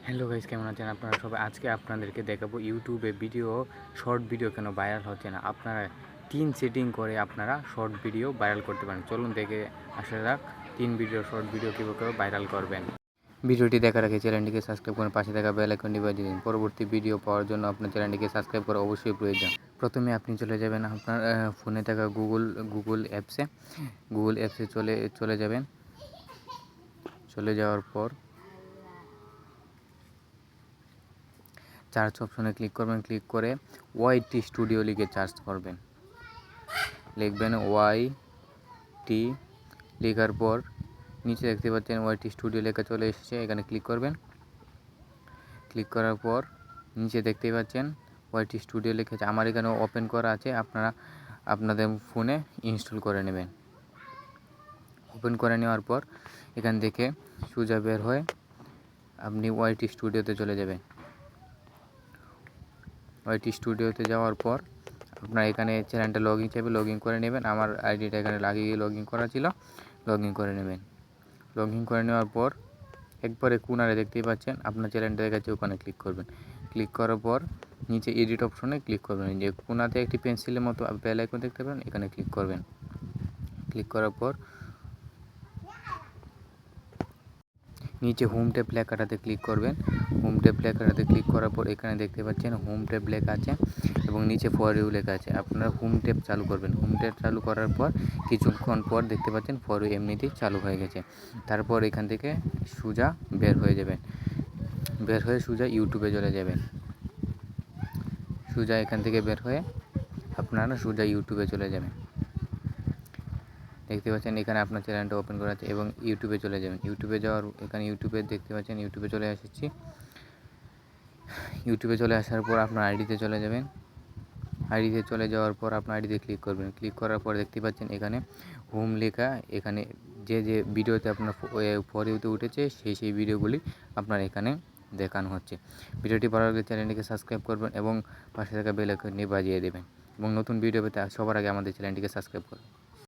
Hello guys, কেমন আছেন আপনারা সবাই? আজকে আপনাদেরকে দেখাবো ইউটিউবে শর্ট ভিডিও কেন ভাইরাল হচ্ছে না। আপনারা 3 সেটিং করে আপনারা শর্ট ভিডিও ভাইরাল করতে পারেন। চলুন দেখে আসা যাক 3 শর্ট ভিডিও কীভাবে ভাইরাল করবেন। ভিডিওটি দেখার আগে চ্যানেলটিকে সাবস্ক্রাইব করে পাশে থাকা বেল আইকনটি বাজিয়ে দিন। পরবর্তী ভিডিও পাওয়ার জন্য আপনার চ্যানেলটিকে সাবস্ক্রাইব করা অবশ্যই প্রয়োজন। প্রথমে আপনি চলে যাবেন আপনার ফোনে থাকা গুগল অ্যাপসে চলে যাবেন। চলে যাওয়ার পর সার্চ অপশনে ক্লিক করবেন। ক্লিক করে ওয়াইটি স্টুডিও লিখে সার্চ করবেন। লিখবেন ওয়াইটি, লেখার পর নিচে দেখতে পাচ্ছেন ওয়াইটি স্টুডিও লেখা চলে এসেছে। এখানে ক্লিক করবেন। ক্লিক করার পর নিচে দেখতেই পাচ্ছেন ওয়াইটি স্টুডিও লেখা আমার এখানে ওপেন করা আছে। আপনারা আপনাদের ফোনে ইনস্টল করে নেবেন। ওপেন করে নেওয়ার পর এখান থেকে সোজা বের হয়ে আপনি ওয়াইটি স্টুডিওতে চলে যাবেন। ওয়াইটি স্টুডিওতে যাওয়ার পর আপনার এখানে চ্যানেলটা লগ ইন করে নেবেন। আমার আইডিটা এখানে লাগিয়ে লগ ইন করা ছিল, লগ ইন করে নেবেন। লগ ইন করে নেওয়ার পর একবারে কোণারে দেখতেই পাচ্ছেন আপনার চ্যানেলটা দেখাচ্ছে, ওখানে ক্লিক করবেন। ক্লিক করার পর নিচে এডিট অপশনে ক্লিক করবেন। যে কোণাতে একটি পেন্সিলের মতো বেল আইকন দেখতে পাবেন, এখানে ক্লিক করবেন। ক্লিক করার পর নিচে হোম ট্যাব লেখাটাতে ক্লিক করবেন। হোম ট্যাব লেখাটাতে ক্লিক করার পর এখানে দেখতে পাচ্ছেন হোম ট্যাব লেখা আছে এবং নিচে ফর ইউ লেখা আছে। আপনারা হোম ট্যাব চালু করবেন। হোম ট্যাব চালু করার পর কিছুক্ষণ পর দেখতে পাচ্ছেন ফর ইউ এমনিতেই চালু হয়ে গেছে। তারপর এখান থেকে সোজা বের হয়ে যাবেন। বের হয়ে সোজা ইউটিউবে চলে যাবেন। সোজা এখান থেকে বের হয়ে আপনারা সোজা ইউটিউবে চলে যাবেন। দেখতে পাচ্ছেন এখানে আপনার চ্যানেলটা ওপেন করা আছে এবং ইউটিউবে চলে যাবেন। ইউটিউবে যাওয়ার এখানে ইউটিউবে দেখতে পাচ্ছেন ইউটিউবে চলে এসেছি। ইউটিউবে চলে আসার পর আপনার আইডিতে চলে যাবেন। আইডিতে চলে যাওয়ার পর আপনার আইডিতে ক্লিক করবেন। ক্লিক করার পর দেখতে পাচ্ছেন এখানে হোম লেখা। এখানে যে ভিডিওতে আপনার ফর ইউতে উঠেছে সেই ভিডিওগুলি আপনার এখানে দেখানো হচ্ছে। ভিডিওটি ভালো লাগলে চ্যানেলটিকে সাবস্ক্রাইব করবেন এবং পাশে থাকা বেল আইকনটি বাজিয়ে দেবেন এবং নতুন ভিডিও পেতে সবার আগে আমাদের চ্যানেলটিকে সাবস্ক্রাইব করুন।